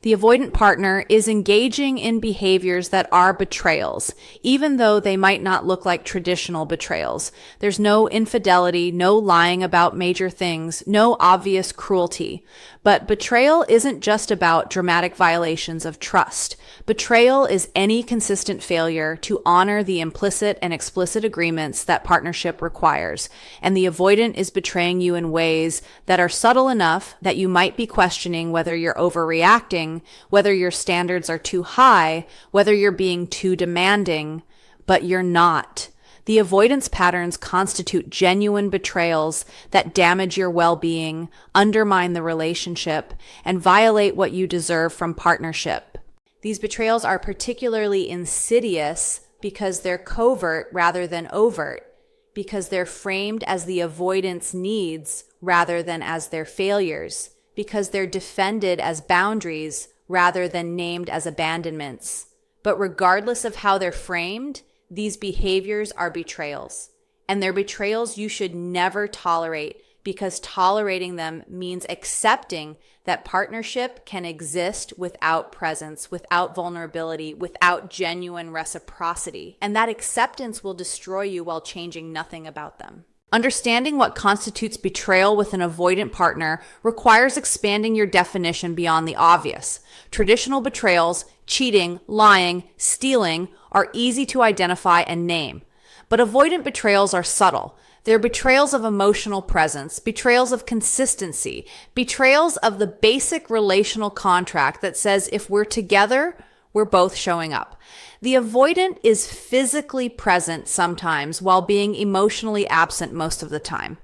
The avoidant partner is engaging in behaviors that are betrayals, even though they might not look like traditional betrayals. There's no infidelity, no lying about major things, no obvious cruelty. But betrayal isn't just about dramatic violations of trust. Betrayal is any consistent failure to honor the implicit and explicit agreements that partnership requires. And the avoidant is betraying you in ways that are subtle enough that you might be questioning whether you're overreacting, whether your standards are too high, whether you're being too demanding, but you're not. The avoidance patterns constitute genuine betrayals that damage your well-being, undermine the relationship, and violate what you deserve from partnership. These betrayals are particularly insidious because they're covert rather than overt, because they're framed as the avoidance needs rather than as their failures, because they're defended as boundaries rather than named as abandonments. But regardless of how they're framed, these behaviors are betrayals. And they're betrayals you should never tolerate, because tolerating them means accepting that partnership can exist without presence, without vulnerability, without genuine reciprocity. And that acceptance will destroy you while changing nothing about them. Understanding what constitutes betrayal with an avoidant partner requires expanding your definition beyond the obvious. Traditional betrayals, cheating, lying, stealing, are easy to identify and name. But avoidant betrayals are subtle. They're betrayals of emotional presence, betrayals of consistency, betrayals of the basic relational contract that says if we're together, we're both showing up. The avoidant is physically present sometimes while being emotionally absent most of the time.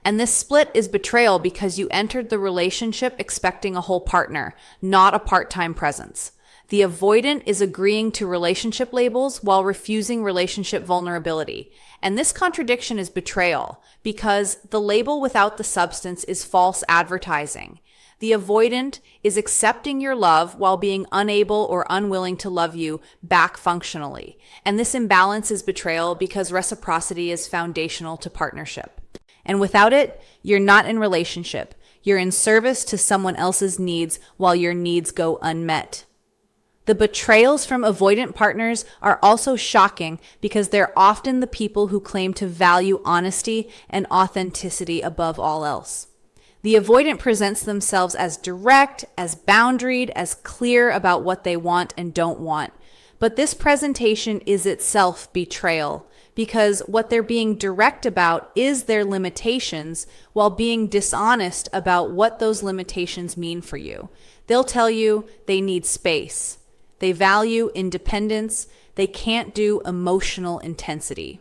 And this split is betrayal because you entered the relationship expecting a whole partner, not a part-time presence. The avoidant is agreeing to relationship labels while refusing relationship vulnerability. And this contradiction is betrayal because the label without the substance is false advertising. The avoidant is accepting your love while being unable or unwilling to love you back functionally. And this imbalance is betrayal because reciprocity is foundational to partnership. And without it, you're not in relationship. You're in service to someone else's needs while your needs go unmet. The betrayals from avoidant partners are also shocking because they're often the people who claim to value honesty and authenticity above all else. The avoidant presents themselves as direct, as boundaried, as clear about what they want and don't want. But this presentation is itself betrayal because what they're being direct about is their limitations while being dishonest about what those limitations mean for you. They'll tell you they need space. They value independence. They can't do emotional intensity.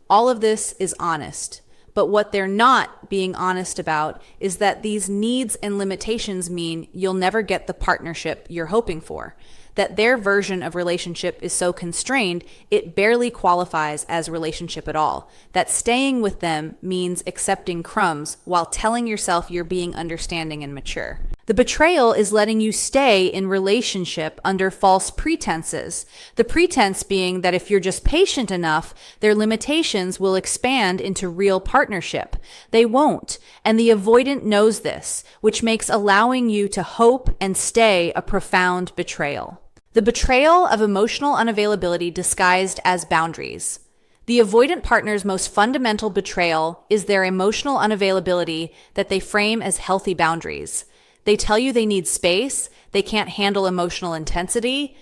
All of this is honest. But what they're not being honest about is that these needs and limitations mean you'll never get the partnership you're hoping for. That their version of relationship is so constrained, it barely qualifies as relationship at all. That staying with them means accepting crumbs while telling yourself you're being understanding and mature. The betrayal is letting you stay in relationship under false pretenses. The pretense being that if you're just patient enough, their limitations will expand into real partnership. They won't, and the avoidant knows this, which makes allowing you to hope and stay a profound betrayal. The betrayal of emotional unavailability disguised as boundaries. The avoidant partner's most fundamental betrayal is their emotional unavailability that they frame as healthy boundaries. They tell you they need space, they can't handle emotional intensity,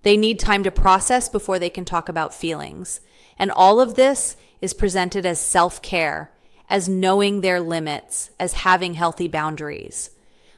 they need time to process before they can talk about feelings. And all of this is presented as self-care, as knowing their limits, as having healthy boundaries.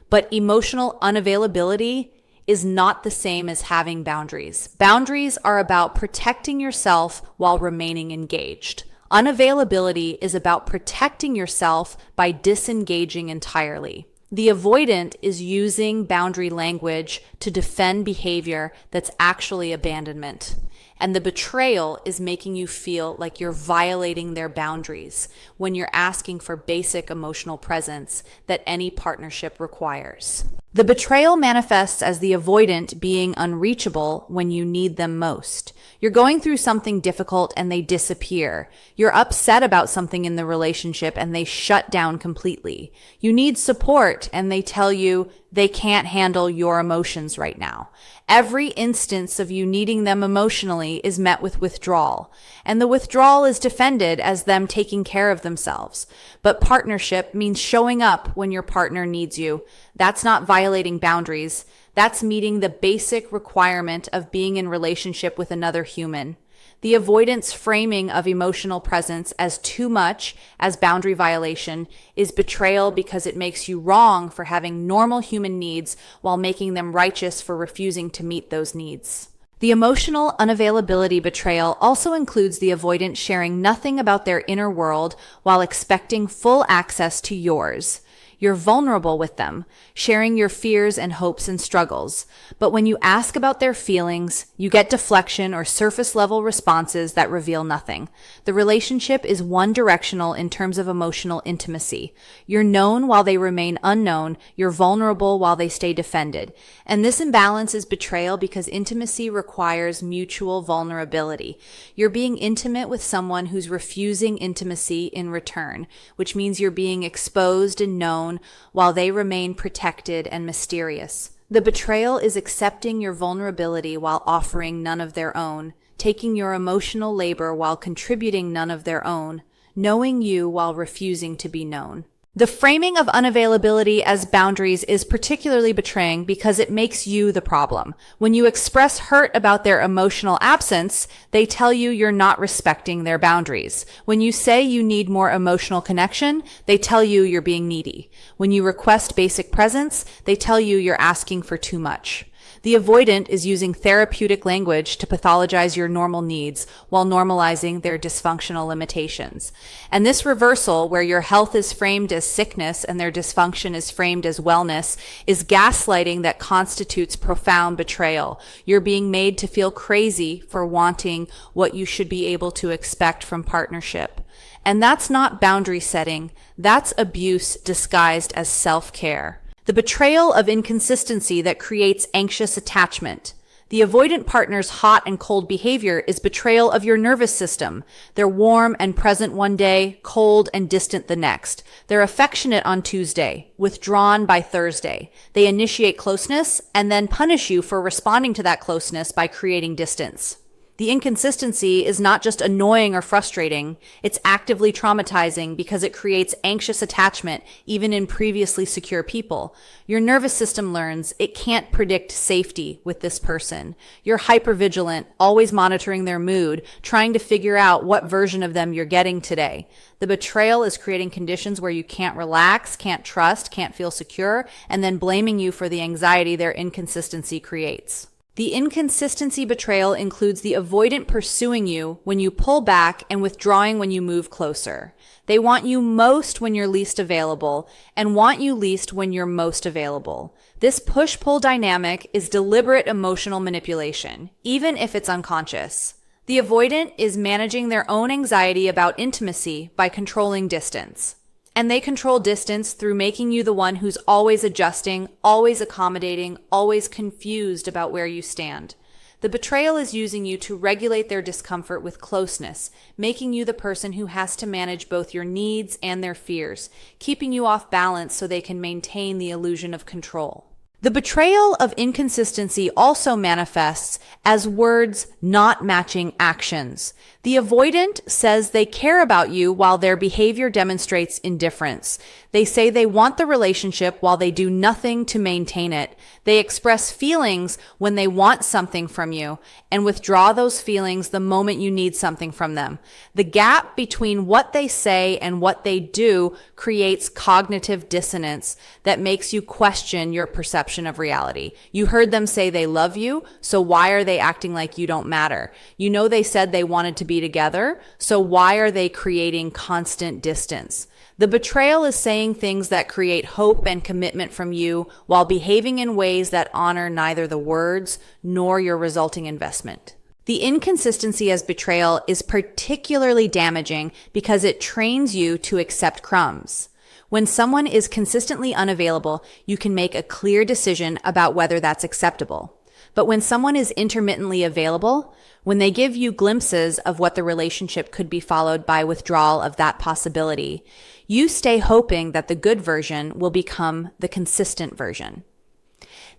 But emotional unavailability is not the same as having boundaries. Boundaries are about protecting yourself while remaining engaged. Unavailability is about protecting yourself by disengaging entirely. The avoidant is using boundary language to defend behavior that's actually abandonment. And the betrayal is making you feel like you're violating their boundaries when you're asking for basic emotional presence that any partnership requires. The betrayal manifests as the avoidant being unreachable when you need them most. You're going through something difficult and they disappear. You're upset about something in the relationship and they shut down completely. You need support and they tell you, they can't handle your emotions right now. Every instance of you needing them emotionally is met with withdrawal, and the withdrawal is defended as them taking care of themselves. But partnership means showing up when your partner needs you. That's not violating boundaries. That's meeting the basic requirement of being in relationship with another human. The avoidance framing of emotional presence as too much, as boundary violation, is betrayal because it makes you wrong for having normal human needs while making them righteous for refusing to meet those needs. The emotional unavailability betrayal also includes the avoidant sharing nothing about their inner world while expecting full access to yours. You're vulnerable with them, sharing your fears and hopes and struggles. But when you ask about their feelings, you get deflection or surface level responses that reveal nothing. The relationship is one directional in terms of emotional intimacy. You're known while they remain unknown. You're vulnerable while they stay defended. And this imbalance is betrayal because intimacy requires mutual vulnerability. You're being intimate with someone who's refusing intimacy in return, which means you're being exposed and known while they remain protected and mysterious. The betrayal is accepting your vulnerability while offering none of their own, taking your emotional labor while contributing none of their own, knowing you while refusing to be known. The framing of unavailability as boundaries is particularly betraying because it makes you the problem. When you express hurt about their emotional absence, they tell you you're not respecting their boundaries. When you say you need more emotional connection, they tell you you're being needy. When you request basic presence, they tell you you're asking for too much. The avoidant is using therapeutic language to pathologize your normal needs while normalizing their dysfunctional limitations. And this reversal, where your health is framed as sickness and their dysfunction is framed as wellness, is gaslighting that constitutes profound betrayal. You're being made to feel crazy for wanting what you should be able to expect from partnership. And that's not boundary setting, that's abuse disguised as self-care. The betrayal of inconsistency that creates anxious attachment. The avoidant partner's hot and cold behavior is betrayal of your nervous system. They're warm and present one day, cold and distant the next. They're affectionate on Tuesday, withdrawn by Thursday. They initiate closeness and then punish you for responding to that closeness by creating distance. The inconsistency is not just annoying or frustrating, it's actively traumatizing because it creates anxious attachment even in previously secure people. Your nervous system learns it can't predict safety with this person. You're hypervigilant, always monitoring their mood, trying to figure out what version of them you're getting today. The betrayal is creating conditions where you can't relax, can't trust, can't feel secure, and then blaming you for the anxiety their inconsistency creates. The inconsistency betrayal includes the avoidant pursuing you when you pull back and withdrawing when you move closer. They want you most when you're least available and want you least when you're most available. This push-pull dynamic is deliberate emotional manipulation, even if it's unconscious. The avoidant is managing their own anxiety about intimacy by controlling distance. And they control distance through making you the one who's always adjusting, always accommodating, always confused about where you stand. The betrayal is using you to regulate their discomfort with closeness, making you the person who has to manage both your needs and their fears, keeping you off balance so they can maintain the illusion of control. The betrayal of inconsistency also manifests as words not matching actions. The avoidant says they care about you while their behavior demonstrates indifference. They say they want the relationship while they do nothing to maintain it. They express feelings when they want something from you and withdraw those feelings the moment you need something from them. The gap between what they say and what they do creates cognitive dissonance that makes you question your perception of reality. You heard them say they love you, so why are they acting like you don't matter? You know they said they wanted to be together, so why are they creating constant distance? The betrayal is saying things that create hope and commitment from you while behaving in ways that honor neither the words nor your resulting investment. The inconsistency as betrayal is particularly damaging because it trains you to accept crumbs. When someone is consistently unavailable, you can make a clear decision about whether that's acceptable. But when someone is intermittently available, when they give you glimpses of what the relationship could be followed by withdrawal of that possibility, you stay hoping that the good version will become the consistent version.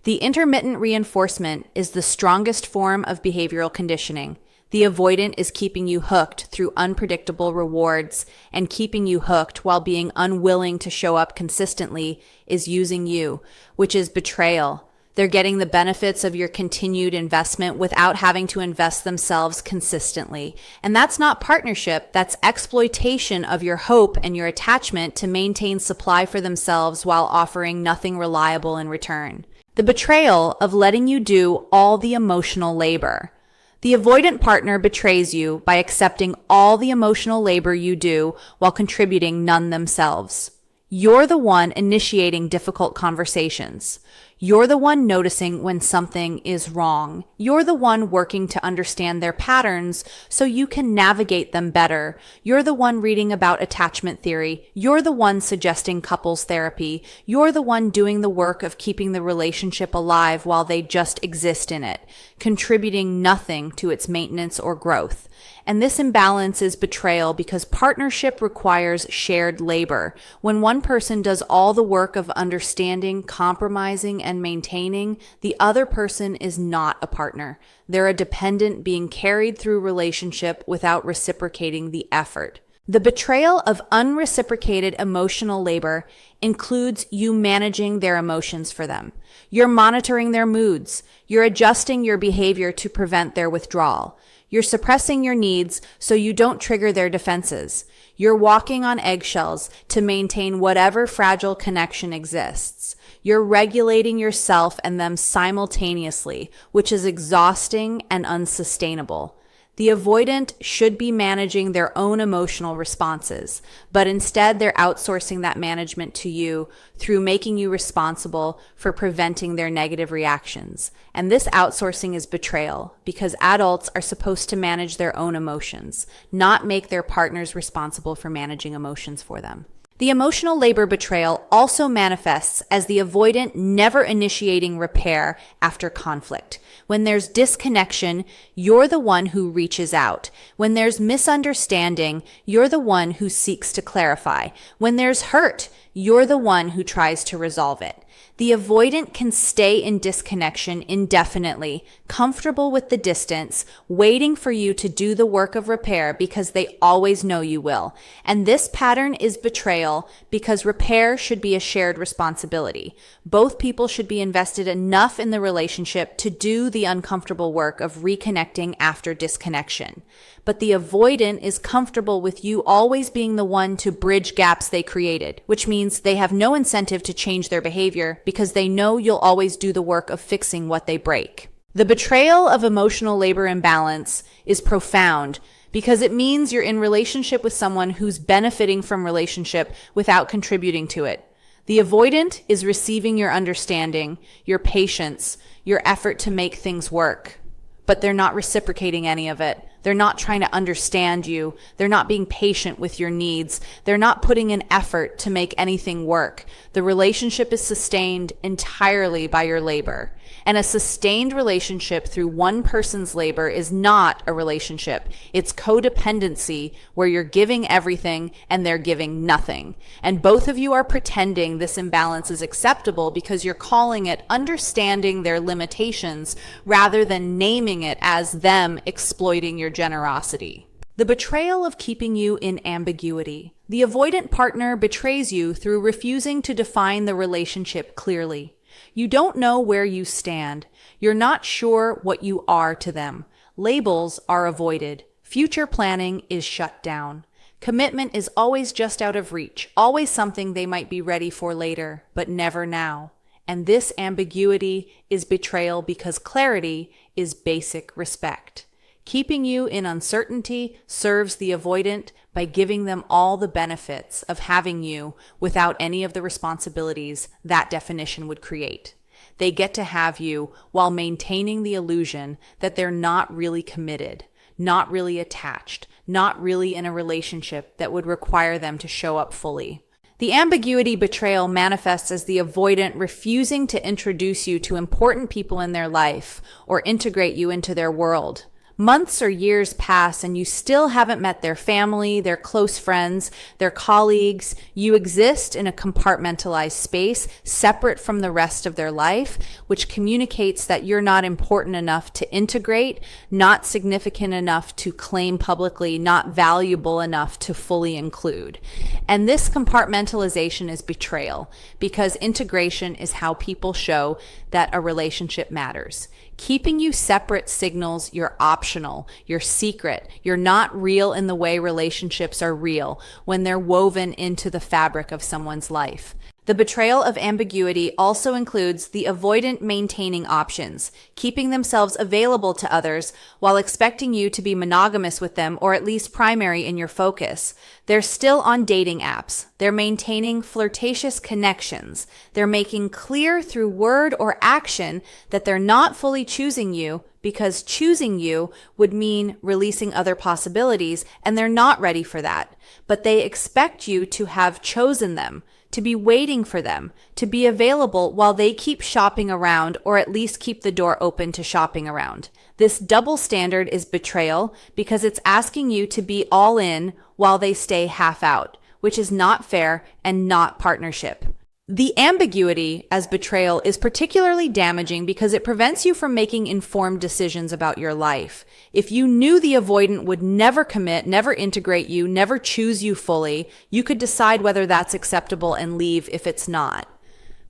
The intermittent reinforcement is the strongest form of behavioral conditioning. The avoidant is keeping you hooked through unpredictable rewards, and keeping you hooked while being unwilling to show up consistently is using you, which is betrayal. They're getting the benefits of your continued investment without having to invest themselves consistently. And that's not partnership, that's exploitation of your hope and your attachment to maintain supply for themselves while offering nothing reliable in return. The betrayal of letting you do all the emotional labor. The avoidant partner betrays you by accepting all the emotional labor you do while contributing none themselves. You're the one initiating difficult conversations. You're the one noticing when something is wrong. You're the one working to understand their patterns so you can navigate them better. You're the one reading about attachment theory. You're the one suggesting couples therapy. You're the one doing the work of keeping the relationship alive while they just exist in it, contributing nothing to its maintenance or growth. And this imbalance is betrayal because partnership requires shared labor. When one person does all the work of understanding, compromising, and maintaining, the other person is not a partner. They're a dependent being carried through relationship without reciprocating the effort. The betrayal of unreciprocated emotional labor includes you managing their emotions for them. You're monitoring their moods. You're adjusting your behavior to prevent their withdrawal. You're suppressing your needs so you don't trigger their defenses. You're walking on eggshells to maintain whatever fragile connection exists. You're regulating yourself and them simultaneously, which is exhausting and unsustainable. The avoidant should be managing their own emotional responses, but instead they're outsourcing that management to you through making you responsible for preventing their negative reactions. And this outsourcing is betrayal because adults are supposed to manage their own emotions, not make their partners responsible for managing emotions for them. The emotional labor betrayal also manifests as the avoidant never initiating repair after conflict. When there's disconnection, you're the one who reaches out. When there's misunderstanding, you're the one who seeks to clarify. When there's hurt, you're the one who tries to resolve it. The avoidant can stay in disconnection indefinitely, comfortable with the distance, waiting for you to do the work of repair because they always know you will. And this pattern is betrayal because repair should be a shared responsibility. Both people should be invested enough in the relationship to do the uncomfortable work of reconnecting after disconnection. But the avoidant is comfortable with you always being the one to bridge gaps they created, which means they have no incentive to change their behavior because they know you'll always do the work of fixing what they break. The betrayal of emotional labor imbalance is profound because it means you're in relationship with someone who's benefiting from relationship without contributing to it. The avoidant is receiving your understanding, your patience, your effort to make things work, but they're not reciprocating any of it. They're not trying to understand you. They're not being patient with your needs. They're not putting an effort to make anything work. The relationship is sustained entirely by your labor. And a sustained relationship through one person's labor is not a relationship. It's codependency where you're giving everything and they're giving nothing. And both of you are pretending this imbalance is acceptable because you're calling it understanding their limitations rather than naming it as them exploiting your generosity. The betrayal of keeping you in ambiguity. The avoidant partner betrays you through refusing to define the relationship clearly. You don't know where you stand. You're not sure what you are to them. Labels are avoided. Future planning is shut down. Commitment is always just out of reach, always something they might be ready for later, but never now. And this ambiguity is betrayal because clarity is basic respect. Keeping you in uncertainty serves the avoidant by giving them all the benefits of having you without any of the responsibilities that definition would create. They get to have you while maintaining the illusion that they're not really committed, not really attached, not really in a relationship that would require them to show up fully. The ambiguity betrayal manifests as the avoidant refusing to introduce you to important people in their life or integrate you into their world. Months or years pass and you still haven't met their family, their close friends, their colleagues. You exist in a compartmentalized space separate from the rest of their life, which communicates that you're not important enough to integrate, not significant enough to claim publicly, not valuable enough to fully include. And this compartmentalization is betrayal, because integration is how people show that a relationship matters. Keeping you separate signals you're optional, you're secret, you're not real in the way relationships are real when they're woven into the fabric of someone's life. The betrayal of ambiguity also includes the avoidant maintaining options, keeping themselves available to others while expecting you to be monogamous with them or at least primary in your focus. They're still on dating apps. They're maintaining flirtatious connections. They're making clear through word or action that they're not fully choosing you, because choosing you would mean releasing other possibilities, and they're not ready for that. But they expect you to have chosen them, to be waiting for them, to be available while they keep shopping around, or at least keep the door open to shopping around. This double standard is betrayal because it's asking you to be all in while they stay half out, which is not fair and not partnership. The ambiguity as betrayal is particularly damaging because it prevents you from making informed decisions about your life. If you knew the avoidant would never commit, never integrate you, never choose you fully, you could decide whether that's acceptable and leave if it's not.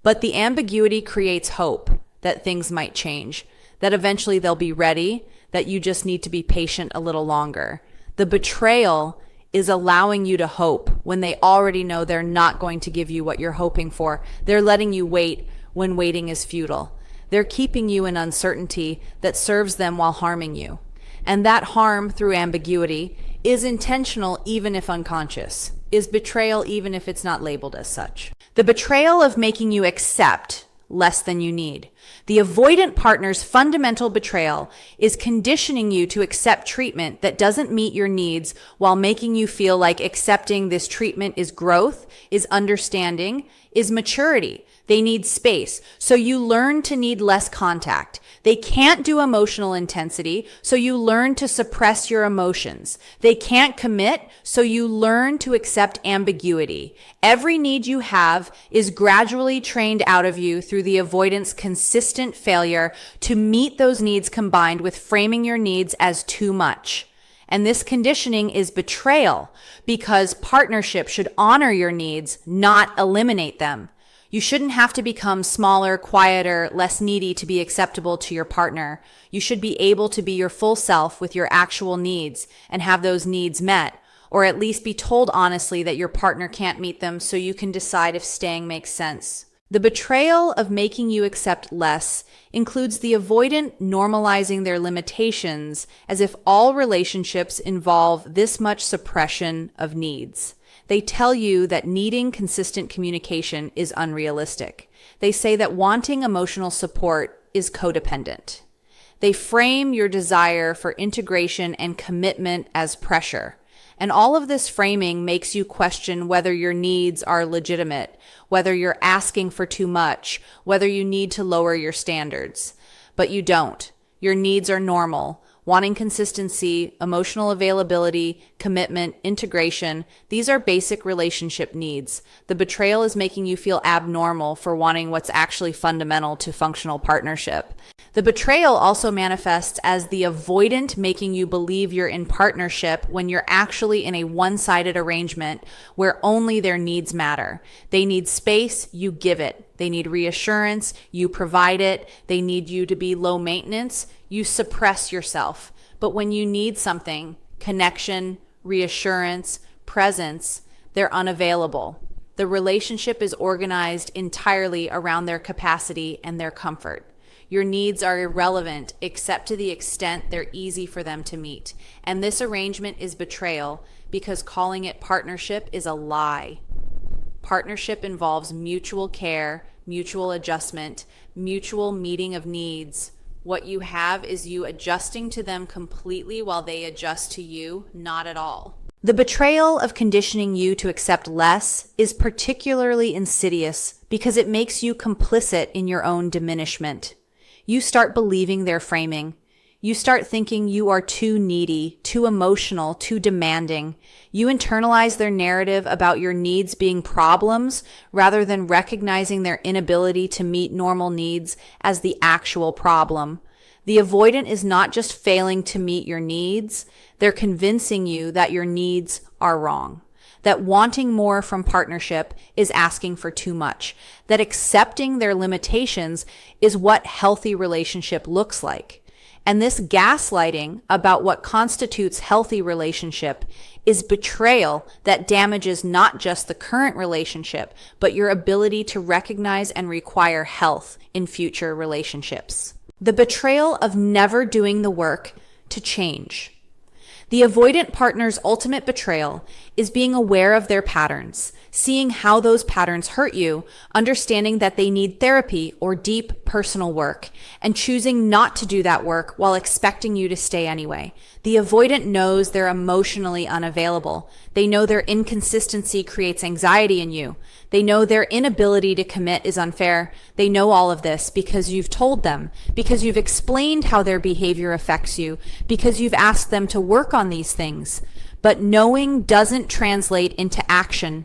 But the ambiguity creates hope that things might change, that eventually they'll be ready, that you just need to be patient a little longer. The betrayal is allowing you to hope when they already know they're not going to give you what you're hoping for. They're letting you wait when waiting is futile. They're keeping you in uncertainty that serves them while harming you. And that harm through ambiguity is intentional even if unconscious, is betrayal even if it's not labeled as such. The betrayal of making you accept less than you need. The avoidant partner's fundamental betrayal is conditioning you to accept treatment that doesn't meet your needs while making you feel like accepting this treatment is growth, is understanding, is maturity. They need space, so you learn to need less contact. They can't do emotional intensity, so you learn to suppress your emotions. They can't commit, so you learn to accept ambiguity. Every need you have is gradually trained out of you through the avoidant's consistent failure to meet those needs, combined with framing your needs as too much. And this conditioning is betrayal because partnership should honor your needs, not eliminate them. You shouldn't have to become smaller, quieter, less needy to be acceptable to your partner. You should be able to be your full self with your actual needs and have those needs met, or at least be told honestly that your partner can't meet them so you can decide if staying makes sense. The betrayal of making you accept less includes the avoidant normalizing their limitations as if all relationships involve this much suppression of needs. They tell you that needing consistent communication is unrealistic. They say that wanting emotional support is codependent. They frame your desire for integration and commitment as pressure. And all of this framing makes you question whether your needs are legitimate, whether you're asking for too much, whether you need to lower your standards. But you don't. Your needs are normal. Wanting consistency, emotional availability, commitment, integration, these are basic relationship needs. The betrayal is making you feel abnormal for wanting what's actually fundamental to functional partnership. The betrayal also manifests as the avoidant making you believe you're in partnership when you're actually in a one-sided arrangement where only their needs matter. They need space, you give it. They need reassurance, you provide it. They need you to be low maintenance, you suppress yourself. But when you need something, connection, reassurance, presence, they're unavailable. The relationship is organized entirely around their capacity and their comfort. Your needs are irrelevant except to the extent they're easy for them to meet. And this arrangement is betrayal because calling it partnership is a lie. Partnership involves mutual care, mutual adjustment, mutual meeting of needs. What you have is you adjusting to them completely while they adjust to you, not at all. The betrayal of conditioning you to accept less is particularly insidious because it makes you complicit in your own diminishment. You start believing their framing. You start thinking you are too needy, too emotional, too demanding. You internalize their narrative about your needs being problems rather than recognizing their inability to meet normal needs as the actual problem. The avoidant is not just failing to meet your needs, they're convincing you that your needs are wrong. That wanting more from partnership is asking for too much. That accepting their limitations is what healthy relationship looks like. And this gaslighting about what constitutes healthy relationship is betrayal that damages not just the current relationship, but your ability to recognize and require health in future relationships. The betrayal of never doing the work to change. The avoidant partner's ultimate betrayal is being aware of their patterns, seeing how those patterns hurt you, understanding that they need therapy or deep personal work, and choosing not to do that work while expecting you to stay anyway. The avoidant knows they're emotionally unavailable. They know their inconsistency creates anxiety in you. They know their inability to commit is unfair. They know all of this because you've told them, because you've explained how their behavior affects you, because you've asked them to work on these things. But knowing doesn't translate into action.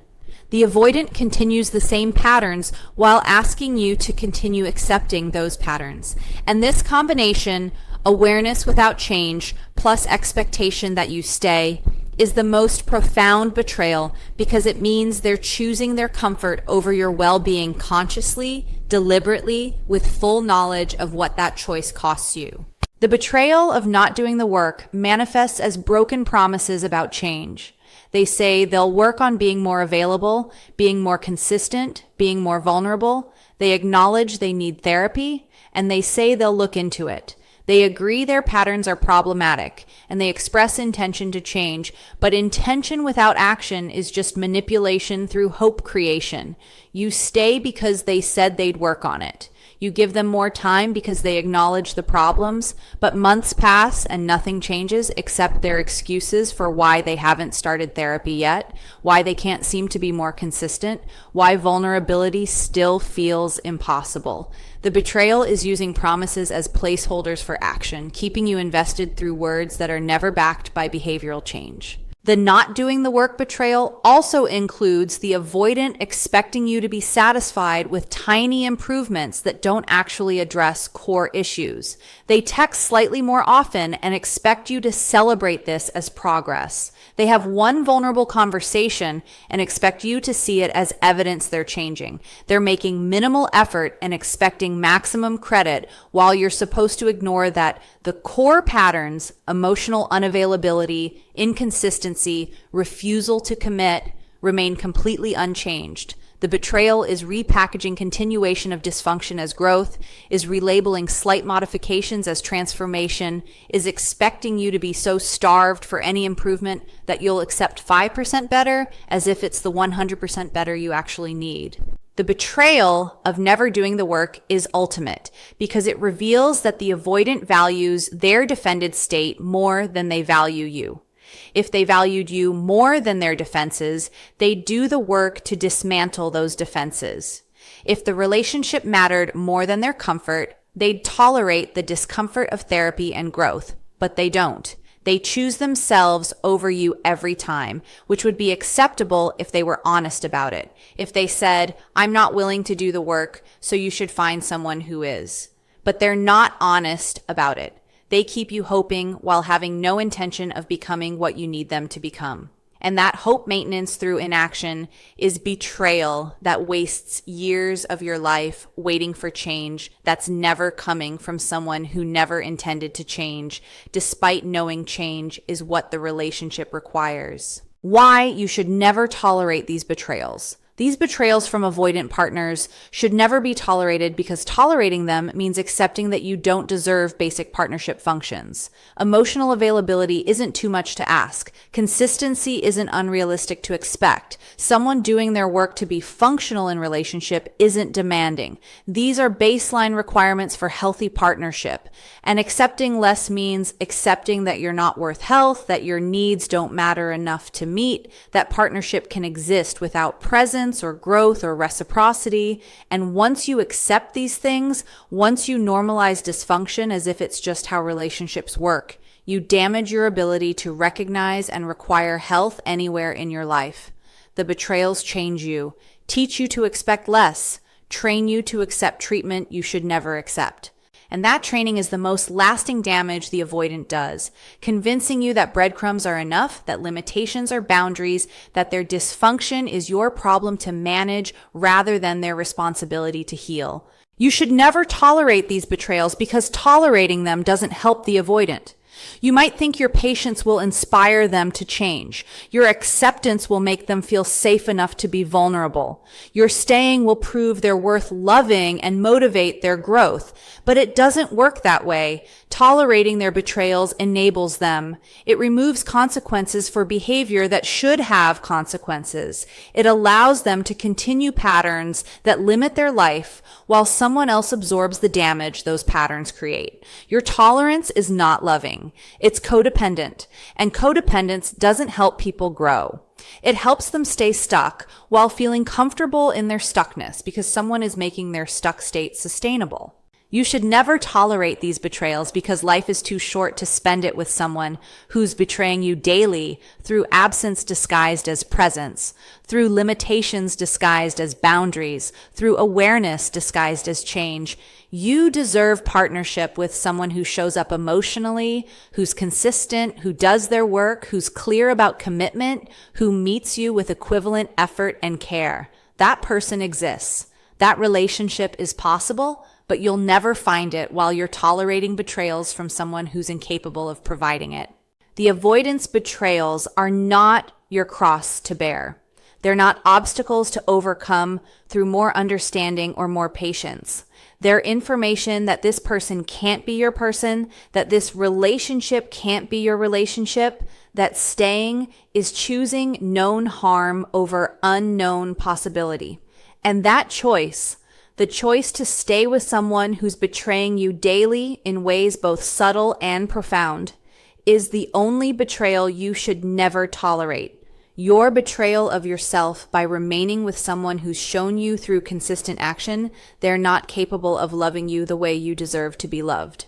The avoidant continues the same patterns while asking you to continue accepting those patterns. And this combination, awareness without change plus expectation that you stay, is the most profound betrayal because it means they're choosing their comfort over your well-being consciously, deliberately, with full knowledge of what that choice costs you. The betrayal of not doing the work manifests as broken promises about change. They say they'll work on being more available, being more consistent, being more vulnerable. They acknowledge they need therapy, and they say they'll look into it. They agree their patterns are problematic, and they express intention to change, but intention without action is just manipulation through hope creation. You stay because they said they'd work on it. You give them more time because they acknowledge the problems, but months pass and nothing changes except their excuses for why they haven't started therapy yet, why they can't seem to be more consistent, why vulnerability still feels impossible. The betrayal is using promises as placeholders for action, keeping you invested through words that are never backed by behavioral change. The not doing the work betrayal also includes the avoidant expecting you to be satisfied with tiny improvements that don't actually address core issues. They text slightly more often and expect you to celebrate this as progress. They have one vulnerable conversation and expect you to see it as evidence they're changing. They're making minimal effort and expecting maximum credit while you're supposed to ignore that the core patterns, emotional unavailability, inconsistency, refusal to commit, remain completely unchanged. The betrayal is repackaging continuation of dysfunction as growth, is relabeling slight modifications as transformation, is expecting you to be so starved for any improvement that you'll accept 5% better as if it's the 100% better you actually need. The betrayal of never doing the work is ultimate because it reveals that the avoidant values their defended state more than they value you. If they valued you more than their defenses, they'd do the work to dismantle those defenses. If the relationship mattered more than their comfort, they'd tolerate the discomfort of therapy and growth, but they don't. They choose themselves over you every time, which would be acceptable if they were honest about it. If they said, I'm not willing to do the work, so you should find someone who is. But they're not honest about it. They keep you hoping while having no intention of becoming what you need them to become. And that hope maintenance through inaction is betrayal that wastes years of your life waiting for change that's never coming from someone who never intended to change, despite knowing change is what the relationship requires. Why you should never tolerate these betrayals. These betrayals from avoidant partners should never be tolerated because tolerating them means accepting that you don't deserve basic partnership functions. Emotional availability isn't too much to ask. Consistency isn't unrealistic to expect. Someone doing their work to be functional in relationship isn't demanding. These are baseline requirements for healthy partnership. And accepting less means accepting that you're not worth health, that your needs don't matter enough to meet, that partnership can exist without presence, balance or growth or reciprocity. And once you accept these things, once you normalize dysfunction as if it's just how relationships work, you damage your ability to recognize and require health anywhere in your life. The betrayals change you, teach you to expect less, train you to accept treatment you should never accept. And that training is the most lasting damage the avoidant does, convincing you that breadcrumbs are enough, that limitations are boundaries, that their dysfunction is your problem to manage rather than their responsibility to heal. You should never tolerate these betrayals because tolerating them doesn't help the avoidant. You might think your patience will inspire them to change. Your acceptance will make them feel safe enough to be vulnerable. Your staying will prove they're worth loving and motivate their growth. But it doesn't work that way. Tolerating their betrayals enables them. It removes consequences for behavior that should have consequences. It allows them to continue patterns that limit their life while someone else absorbs the damage those patterns create. Your tolerance is not loving. It's codependent, and codependence doesn't help people grow. It helps them stay stuck while feeling comfortable in their stuckness because someone is making their stuck state sustainable. You should never tolerate these betrayals because life is too short to spend it with someone who's betraying you daily through absence disguised as presence, through limitations disguised as boundaries, through awareness disguised as change. You deserve partnership with someone who shows up emotionally, who's consistent, who does their work, who's clear about commitment, who meets you with equivalent effort and care. That person exists. That relationship is possible, but you'll never find it while you're tolerating betrayals from someone who's incapable of providing it. The avoidance betrayals are not your cross to bear. They're not obstacles to overcome through more understanding or more patience. They're information that this person can't be your person, that this relationship can't be your relationship, that staying is choosing known harm over unknown possibility. And that choice, the choice to stay with someone who's betraying you daily in ways both subtle and profound, is the only betrayal you should never tolerate. Your betrayal of yourself by remaining with someone who's shown you through consistent action they're not capable of loving you the way you deserve to be loved.